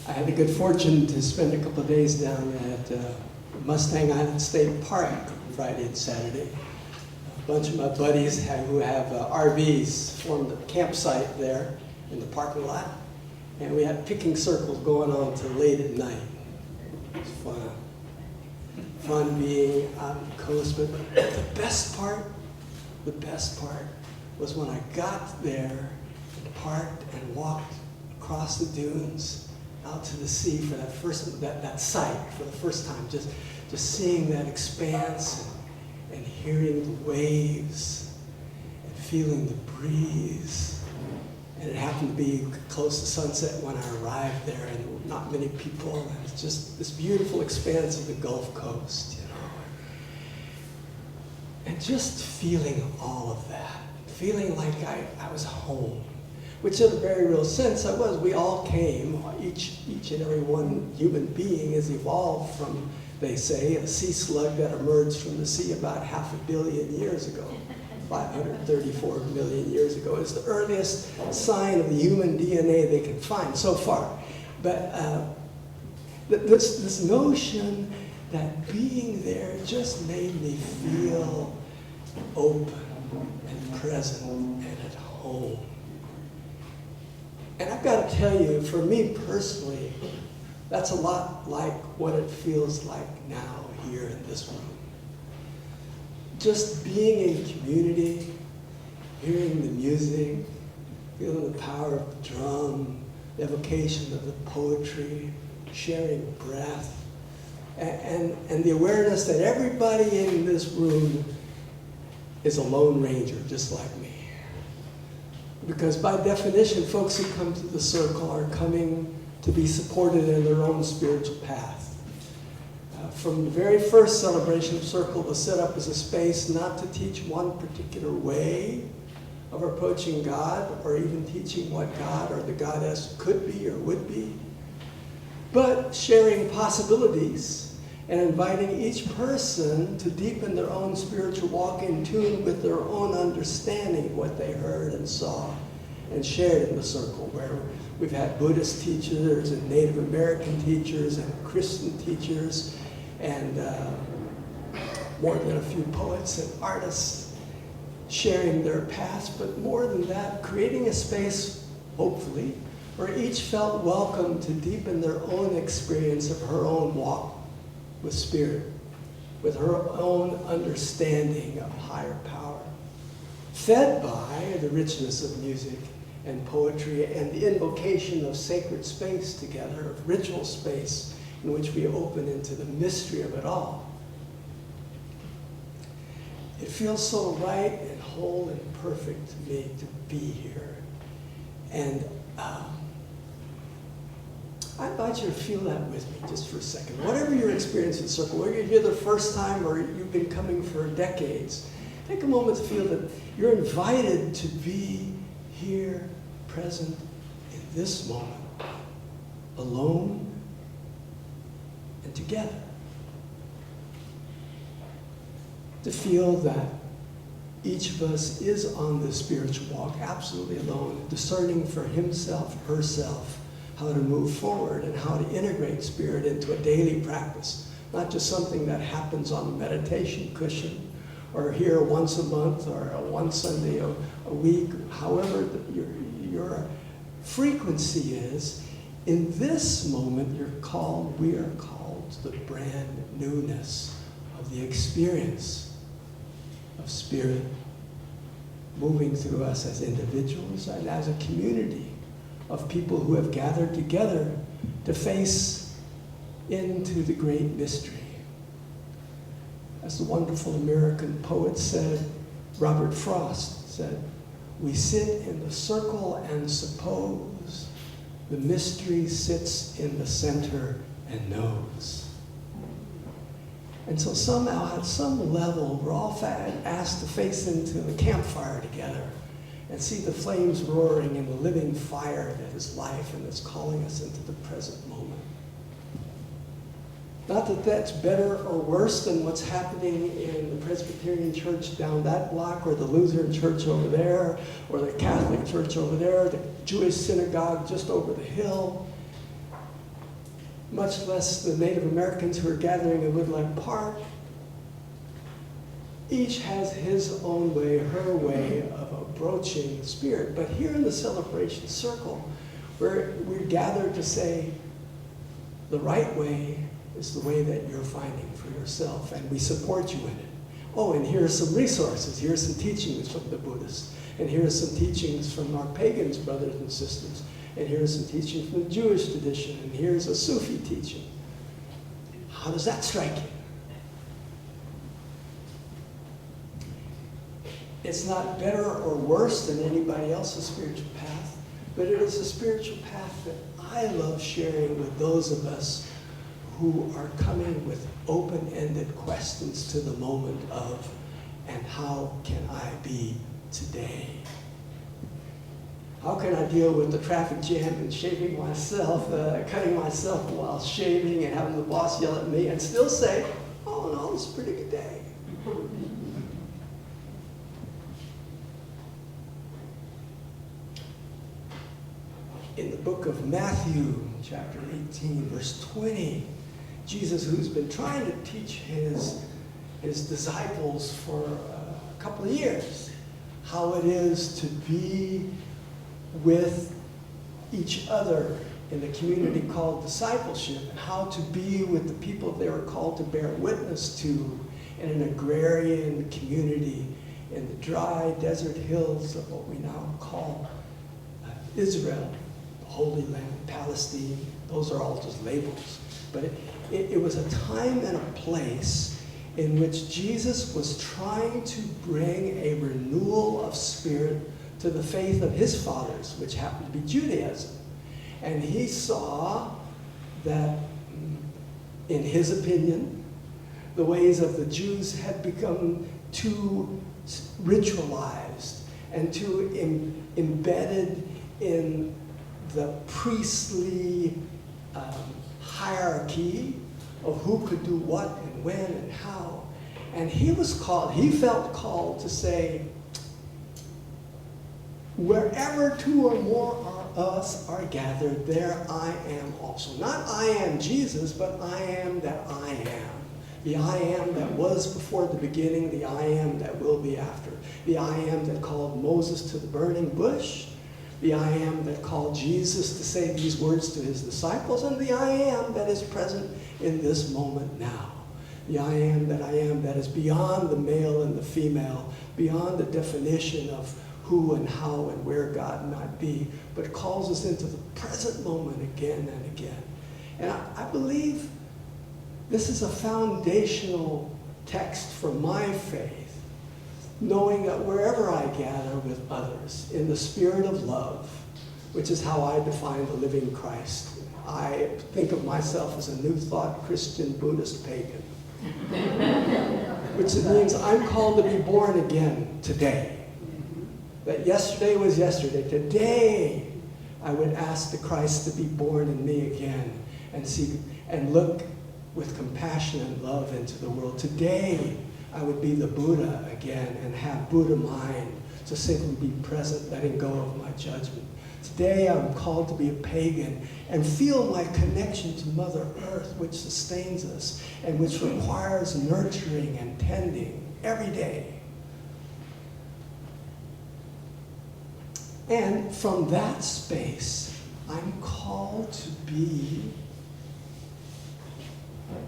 I had the good fortune to spend a couple of days down at Mustang Island State Park on Friday and Saturday. A bunch of my buddies who have RVs formed a campsite there in the parking lot, and we had picking circles going on till late at night. It was fun. Fun being on the coast, but the best part was when I got there and parked and walked across the dunes out to the sea for that sight for the first time, just seeing that expanse and hearing the waves and feeling the breeze. And it happened to be close to sunset when I arrived there, and not many people, and it's just this beautiful expanse of the Gulf Coast, you know. And just feeling all of that, feeling like I was home, which in a very real sense I was. We all came, each and every one human being has evolved from, they say, a sea slug that emerged from the sea about 500 million years ago. 534 million years ago is the earliest sign of the human DNA they can find so far. But this notion that being there just made me feel open and present and at home. And I've got to tell you, for me personally, that's a lot like what it feels like now here in this room. Just being in community, hearing the music, feeling the power of the drum, the evocation of the poetry, sharing breath, and the awareness that everybody in this room is a lone ranger, just like me. Because by definition, folks who come to the circle are coming to be supported in their own spiritual path. From the very first celebration of Circle was set up as a space not to teach one particular way of approaching God, or even teaching what God or the goddess could be or would be, but sharing possibilities and inviting each person to deepen their own spiritual walk in tune with their own understanding of what they heard and saw and shared in the circle, where we've had Buddhist teachers and Native American teachers and Christian teachers, and more than a few poets and artists sharing their paths, but more than that, creating a space, hopefully, where each felt welcome to deepen their own experience of her own walk with spirit, with her own understanding of higher power, fed by the richness of music and poetry and the invocation of sacred space together, of ritual space, in which we open into the mystery of it all. It feels so right and whole and perfect to me to be here. And I invite you to feel that with me just for a second. Whatever your experience at Circle, whether you're here the first time or you've been coming for decades, take a moment to feel that you're invited to be here, present in this moment, alone and together. To feel that each of us is on this spiritual walk absolutely alone, discerning for himself, herself, how to move forward and how to integrate spirit into a daily practice, not just something that happens on the meditation cushion or here once a month or one Sunday a week, however your frequency is. In this moment, we are called to the brand newness of the experience of spirit moving through us as individuals and as a community of people who have gathered together to face into the great mystery. As the wonderful American poet said, Robert Frost said, "We sit in the circle and suppose the mystery sits in the center and knows." And so somehow, at some level, we're all asked to face into the campfire together and see the flames roaring in the living fire that is life and is calling us into the present moment. Not that that's better or worse than what's happening in the Presbyterian church down that block, or the Lutheran church over there, or the Catholic church over there, the Jewish synagogue just over the hill. much less the Native Americans who are gathering in Woodland Park. Each has his own way, her way of approaching the Spirit. But here in the celebration circle, we're gathered to say, the right way is the way that you're finding for yourself, and we support you in it. Oh, and here are some resources. Here are some teachings from the Buddhists. And here are some teachings from our pagans, brothers and sisters. And here are some teachings from the Jewish tradition. And here's a Sufi teaching. How does that strike you? It's not better or worse than anybody else's spiritual path, but it is a spiritual path that I love sharing with those of us who are coming with open-ended questions to the moment of, and how can I be today? How can I deal with the traffic jam and shaving myself, cutting myself while shaving and having the boss yell at me and still say, oh no, this is a pretty good day. In the book of Matthew, chapter 18, verse 20, Jesus, who's been trying to teach his disciples for a couple of years how it is to be with each other in the community called discipleship, and how to be with the people they were called to bear witness to in an agrarian community in the dry desert hills of what we now call Israel, the Holy Land, Palestine. Those are all just labels. But it was a time and a place in which Jesus was trying to bring a renewal of spirit to the faith of his fathers, which happened to be Judaism. And he saw that, in his opinion, the ways of the Jews had become too ritualized and too embedded in the priestly hierarchy of who could do what and when and how. And he felt called to say, wherever two or more of us are gathered, there I am also. Not I am Jesus, but I am that I am. The I am that was before the beginning, the I am that will be after. The I am that called Moses to the burning bush, the I am that called Jesus to say these words to his disciples, and the I am that is present in this moment now. The I am that is beyond the male and the female, beyond the definition of who and how and where God might be, but calls us into the present moment again and again. And I believe this is a foundational text for my faith, knowing that wherever I gather with others in the spirit of love, which is how I define the living Christ. I think of myself as a New Thought Christian Buddhist pagan, which means I'm called to be born again today. That yesterday was yesterday. Today, I would ask the Christ to be born in me again and see and look with compassion and love into the world. Today, I would be the Buddha again and have Buddha mind to simply be present, letting go of my judgment. Today, I'm called to be a pagan and feel my connection to Mother Earth, which sustains us and which requires nurturing and tending every day. And from that space, I'm called to be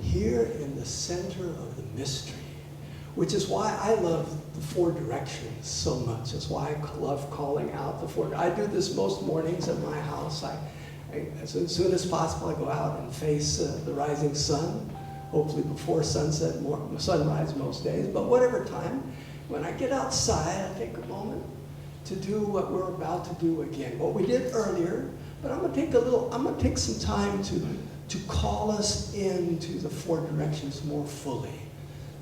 here in the center of the mystery, which is why I love the four directions so much. It's why I love calling out the four. I do this most mornings at my house. As soon as possible, I go out and face the rising sun, hopefully before sunset, sunrise most days, but whatever time. When I get outside, I take a moment to do what we're about to do again. What we did earlier, but I'm gonna take some time to call us into the four directions more fully,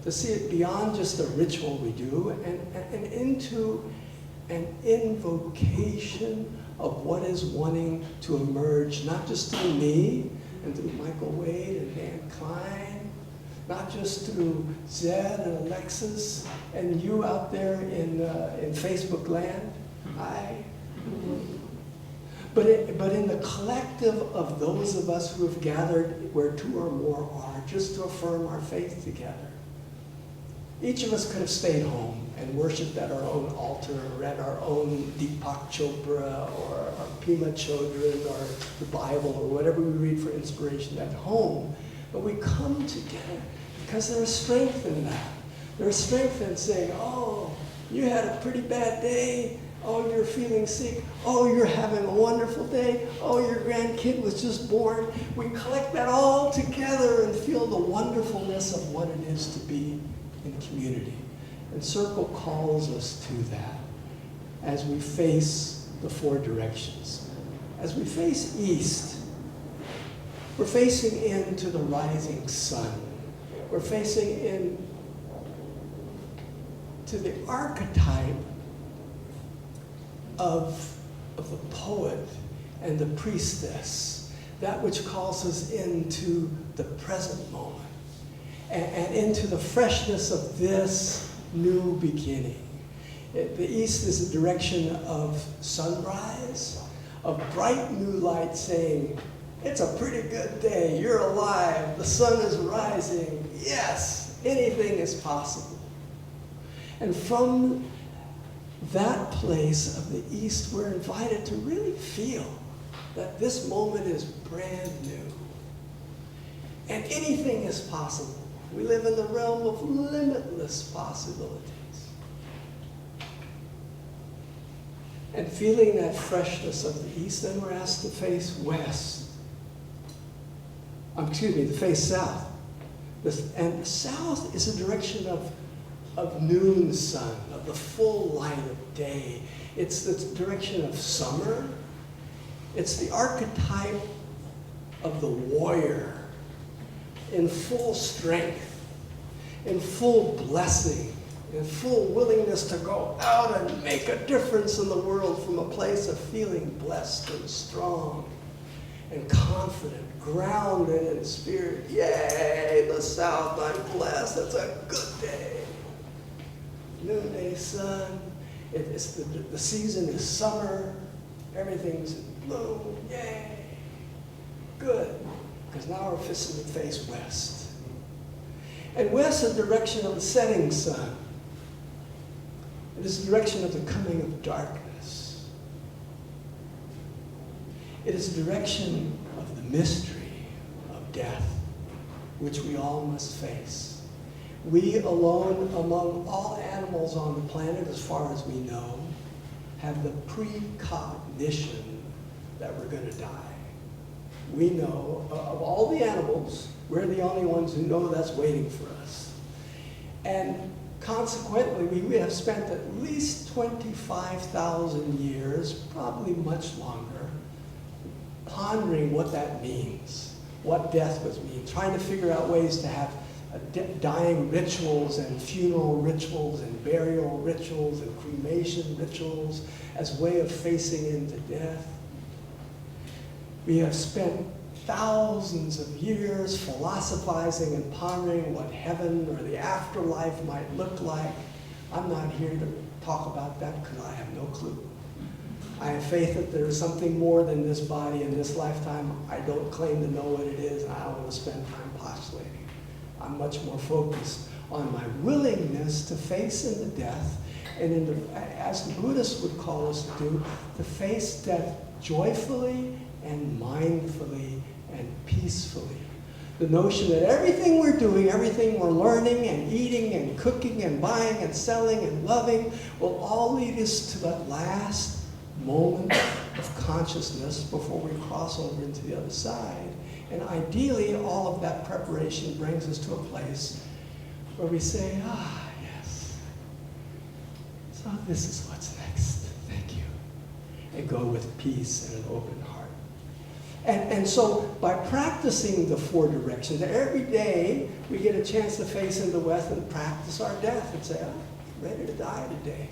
to see it beyond just the ritual we do and into an invocation of what is wanting to emerge, not just through me and through Michael Wade and Dan Klein, not just through Zed and Alexis and you out there in Facebook land, but in the collective of those of us who have gathered where two or more are, just to affirm our faith together. Each of us could have stayed home and worshipped at our own altar, or read our own Deepak Chopra, or our Pema Chodron, or the Bible, or whatever we read for inspiration at home. But we come together because there is strength in that. There is strength in saying, oh, you had a pretty bad day. Oh, you're feeling sick. Oh, you're having a wonderful day. Oh, your grandkid was just born. We collect that all together and feel the wonderfulness of what it is to be in community. And Circle calls us to that as we face the four directions. As we face east, we're facing into the rising sun. We're facing in to the archetype of the poet and the priestess, that which calls us into the present moment and into the freshness of this new beginning. The east is the direction of sunrise, of bright new light saying, it's a pretty good day, you're alive, the sun is rising, yes, anything is possible. And from that place of the east, we're invited to really feel that this moment is brand new. And anything is possible. We live in the realm of limitless possibilities. And feeling that freshness of the east, then we're asked to face west. To face south. And the south is a direction of noon sun, of the full light of day. It's the direction of summer. It's the archetype of the warrior in full strength, in full blessing, in full willingness to go out and make a difference in the world from a place of feeling blessed and strong and confident, grounded in spirit. Yay, the South, I'm blessed, it's a good day. Noonday sun, the season is summer, everything's in bloom, yay, good. Because now we're facing to face west. And west is the direction of the setting sun. It is the direction of the coming of darkness. It is the direction of the mystery of death, which we all must face. We alone among all animals on the planet, as far as we know, have the precognition that we're going to die. We know, of all the animals, we're the only ones who know that's waiting for us. And consequently, we have spent at least 25,000 years, probably much longer, pondering what that means, what death would mean, trying to figure out ways to have dying rituals and funeral rituals and burial rituals and cremation rituals as a way of facing into death. We have spent thousands of years philosophizing and pondering what heaven or the afterlife might look like. I'm not here to talk about that because I have no clue. I have faith that there is something more than this body in this lifetime. I don't claim to know what it is, and I don't want to spend time postulating. I'm much more focused on my willingness to face into death, and as the Buddhists would call us to do, to face death joyfully and mindfully and peacefully. The notion that everything we're doing, everything we're learning and eating and cooking and buying and selling and loving will all lead us to that last moment of consciousness before we cross over into the other side. And ideally, all of that preparation brings us to a place where we say, yes, so this is what's next. Thank you. And go with peace and an open heart. And so by practicing the four directions, every day we get a chance to face in the west and practice our death and say, I'm ready to die today.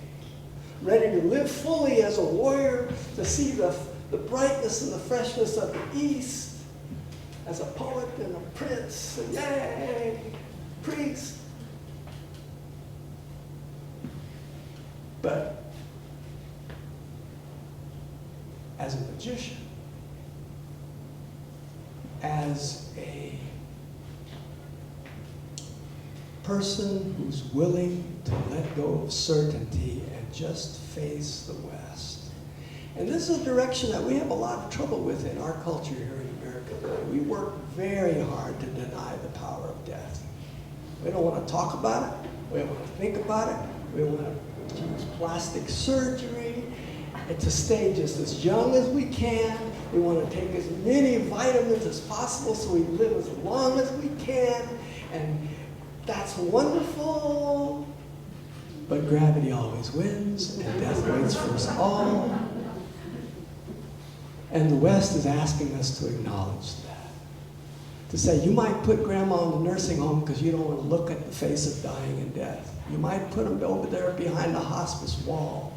Ready to live fully as a warrior, to see the brightness and the freshness of the east, as a poet and a prince, and yay, priest. But as a magician, as a person who's willing to let go of certainty and just face the West. And this is a direction that we have a lot of trouble with in our culture here in America. We work very hard to deny the power of death. We don't want to talk about it. We don't want to think about it. We want to use plastic surgery and to stay just as young as we can. We want to take as many vitamins as possible so we live as long as we can. And that's wonderful. But gravity always wins, and death waits for us all. And the West is asking us to acknowledge that. To say, you might put grandma in the nursing home because you don't want to look at the face of dying and death. You might put them over there behind the hospice wall.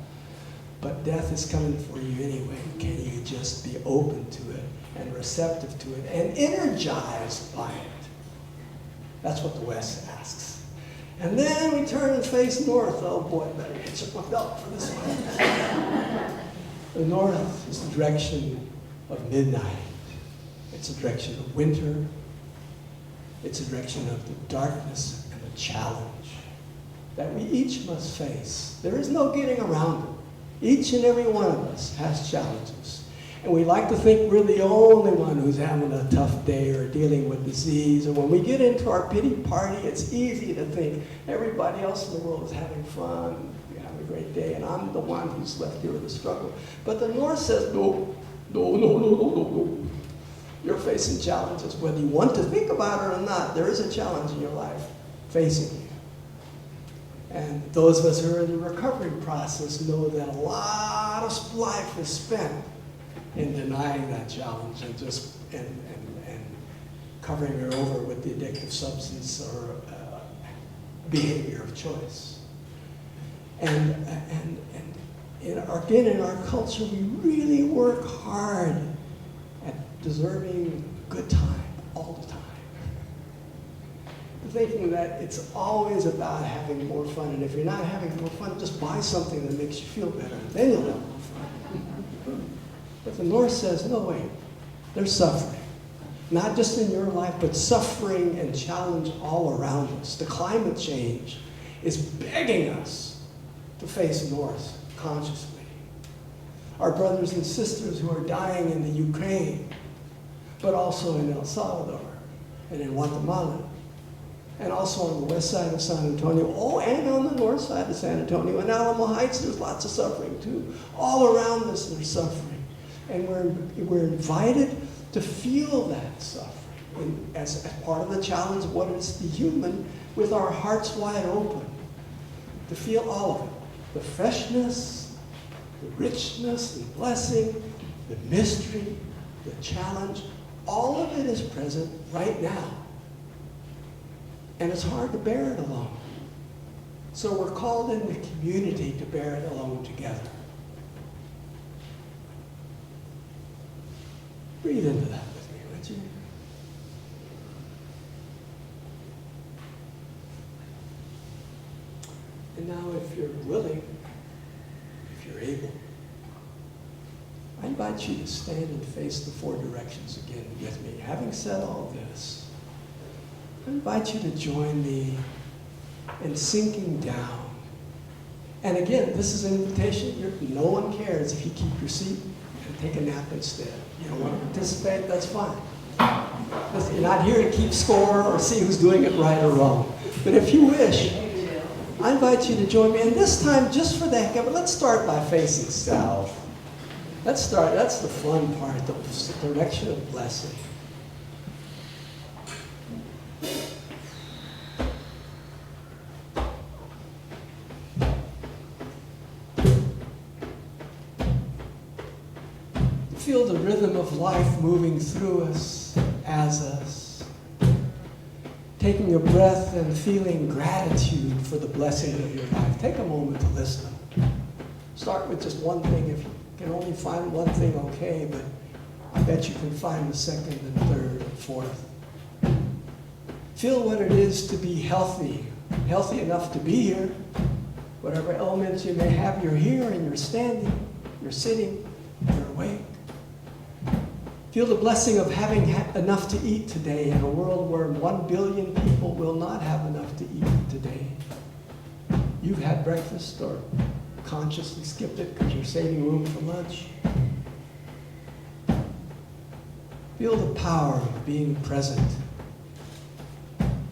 But death is coming for you anyway. Can you just be open to it and receptive to it and energized by it? That's what the West asks. And then we turn and face north. Oh boy, I better hitch up my belt for this one. The north is the direction of midnight. It's a direction of winter. It's a direction of the darkness and the challenge that we each must face. There is no getting around it. Each and every one of us has challenges. And we like to think we're the only one who's having a tough day or dealing with disease. And when we get into our pity party, it's easy to think everybody else in the world is having fun, having a great day, and I'm the one who's left here with a struggle. But the North says, no. You're facing challenges, whether you want to think about it or not. There is a challenge in your life facing you. And those of us who are in the recovery process know that a lot of life is spent in denying that challenge and just and covering it over with the addictive substance or behavior of choice. And again, in our culture, we really work hard at deserving a good time all the time. Thinking that it's always about having more fun, and if you're not having more fun, just buy something that makes you feel better, and then you'll have more fun. But the North says, no, wait, there's suffering. Not just in your life, but suffering and challenge all around us. The climate change is begging us to face North consciously. Our brothers and sisters who are dying in the Ukraine, but also in El Salvador and in Guatemala, and also on the west side of San Antonio, and on the north side of San Antonio. And Alamo Heights, there's lots of suffering too. All around us there's suffering. And we're invited to feel that suffering as part of the challenge of what is the human, with our hearts wide open, to feel all of it. The freshness, the richness, the blessing, the mystery, the challenge, all of it is present right now. And it's hard to bear it alone. So we're called in the community to bear it alone together. Breathe into that with me, would you? And now if you're willing, if you're able, I invite you to stand and face the four directions again with me. Having said all this, I invite you to join me in sinking down. And again, this is an invitation. No one cares if you keep your seat and take a nap instead. You don't want to participate, that's fine. Listen, you're not here to keep score or see who's doing it right or wrong. But if you wish, I invite you to join me. And this time, just for the heck of it, let's start by facing south. Let's start, that's the fun part, the direction of blessing. Feel the rhythm of life moving through us, as us. Taking a breath and feeling gratitude for the blessing of your life. Take a moment to listen. Start with just one thing. If you can only find one thing, okay, but I bet you can find the second and third and fourth. Feel what it is to be healthy enough to be here. Whatever elements you may have, you're here and you're standing, you're sitting, you're awake. Feel Feel the blessing of having enough to eat today in a world where 1 billion people will not have enough to eat today. You've had breakfast or consciously skipped it because you're saving room for lunch. Feel the power of being present,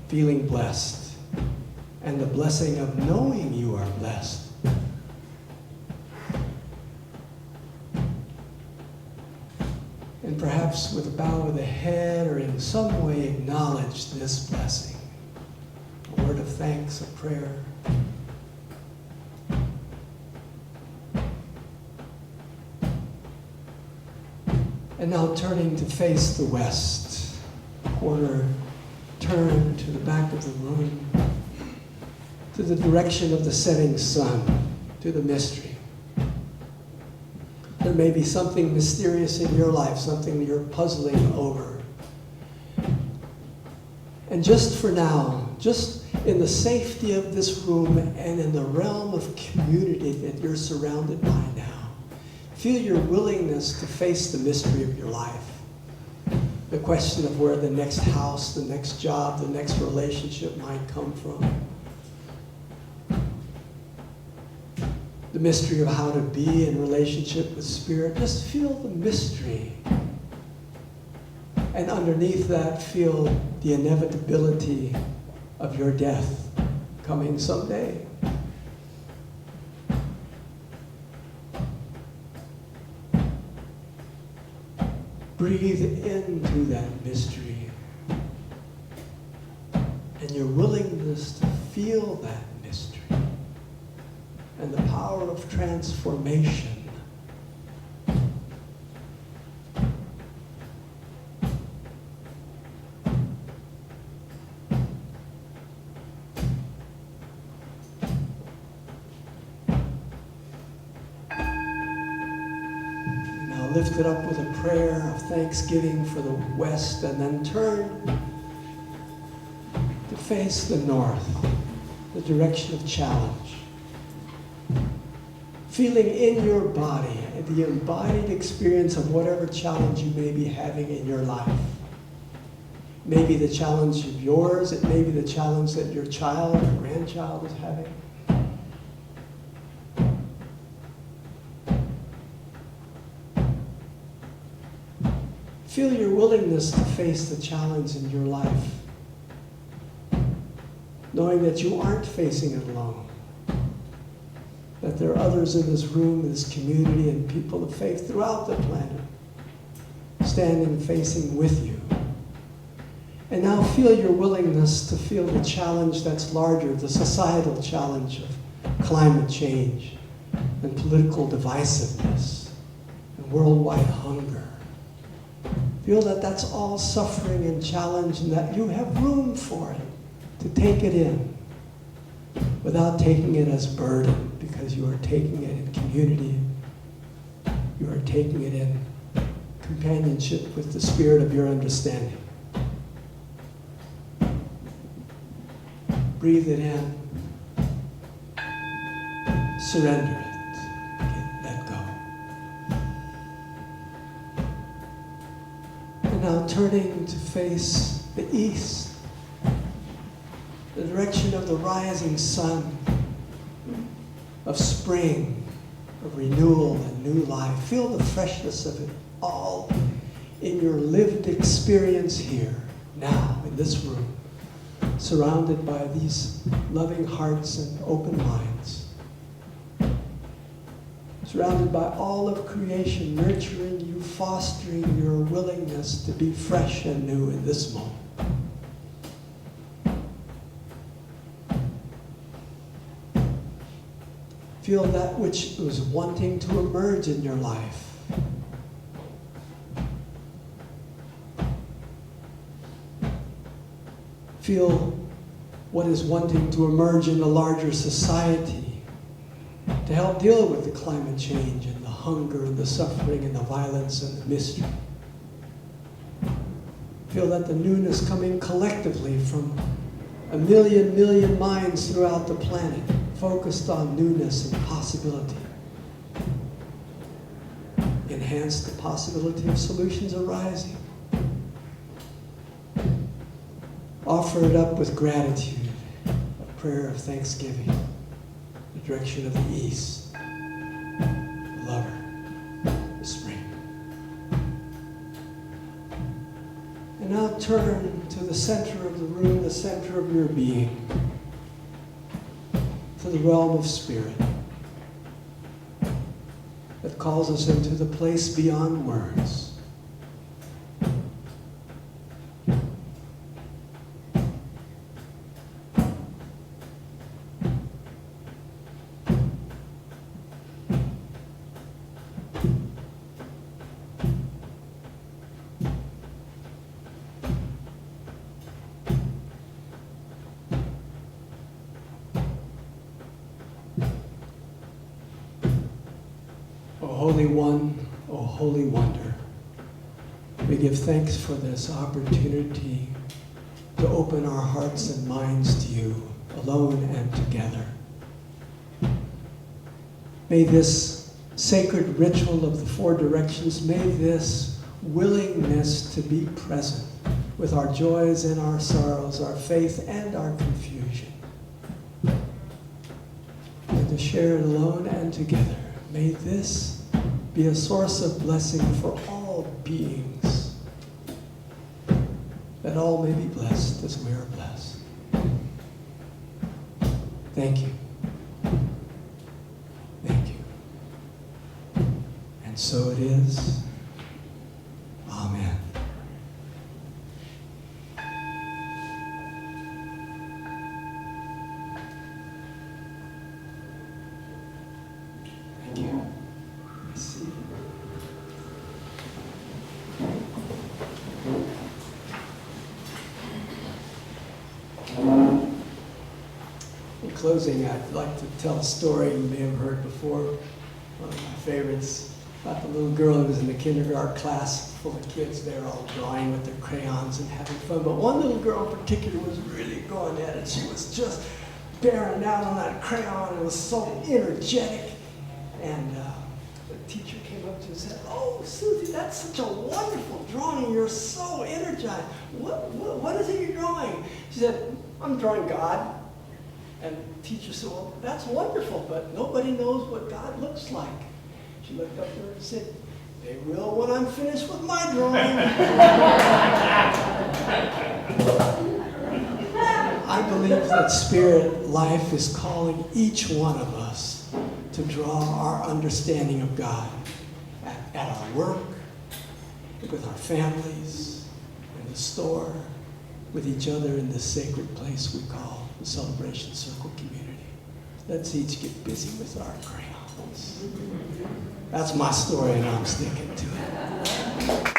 feeling blessed, and the blessing of knowing you are blessed. And perhaps with a bow of the head or in some way acknowledge this blessing. A word of thanks, a prayer. And now turning to face the west, quarter turn to the back of the room, to the direction of the setting sun, to the mystery. There may be something mysterious in your life, something you're puzzling over. And just for now, just in the safety of this room and in the realm of community that you're surrounded by now, feel your willingness to face the mystery of your life. The question of where the next house, the next job, the next relationship might come from. The mystery of how to be in relationship with Spirit. Just feel the mystery. And underneath that, feel the inevitability of your death coming someday. Breathe into that mystery and your willingness to feel that mystery and the power of transformation. Lift it up with a prayer of thanksgiving for the west, and then turn to face the north, the direction of challenge. Feeling in your body the embodied experience of whatever challenge you may be having in your life. Maybe the challenge of yours, it may be the challenge that your child or grandchild is having. Feel your willingness to face the challenge in your life, knowing that you aren't facing it alone, that there are others in this room, in this community, and people of faith throughout the planet, standing, facing with you. And now feel your willingness to feel the challenge that's larger, the societal challenge of climate change and political divisiveness and worldwide hunger. Feel that that's all suffering and challenge, and that you have room for it, to take it in without taking it as burden, because you are taking it in community. You are taking it in companionship with the spirit of your understanding. Breathe it in. Surrender it. Let go. And now turning to face the east, the direction of the rising sun, of spring, of renewal and new life. Feel the freshness of it all in your lived experience here, now, in this room, surrounded by these loving hearts and open minds. Surrounded by all of creation, nurturing you, fostering your willingness to be fresh and new in this moment. Feel that which was wanting to emerge in your life. Feel what is wanting to emerge in the larger society to help deal with the climate change and the hunger and the suffering and the violence and the mystery. Feel that the newness coming collectively from a million minds throughout the planet, focused on newness and possibility. In enhance the possibility of solutions arising. Offer it up with gratitude, a prayer of thanksgiving, the direction of the east, the lover, the spring. And now turn to the center of the room, the center of your being, to the realm of spirit that calls us into the place beyond words. Holy One, O Holy Wonder, we give thanks for this opportunity to open our hearts and minds to you, alone and together. May this sacred ritual of the four directions, may this willingness to be present with our joys and our sorrows, our faith and our confusion, and to share it alone and together, may this be a source of blessing for all beings, that all may be blessed as we are blessed. Thank you. Thank you. And so it is. Amen. Thank you. In closing, I'd like to tell a story you may have heard before, one of my favorites, about the little girl who was in the kindergarten class full of kids. They were all drawing with their crayons and having fun, but one little girl in particular was really going at it. She was just bearing down on that crayon and was so energetic. And the teacher came up to her and said, "Oh, Susie, that's such a wonderful drawing. You're so energized. What is it you're drawing?" She said, "I'm drawing God." And the teacher said, "Well, that's wonderful, but nobody knows what God looks like." She looked up at her and said, "They will when I'm finished with my drawing." I believe that spirit life is calling each one of us to draw our understanding of God at our work, with our families, in the store, with each other in this sacred place we call the Celebration Circle community. Let's each get busy with our crayons. That's my story, and I'm sticking to it.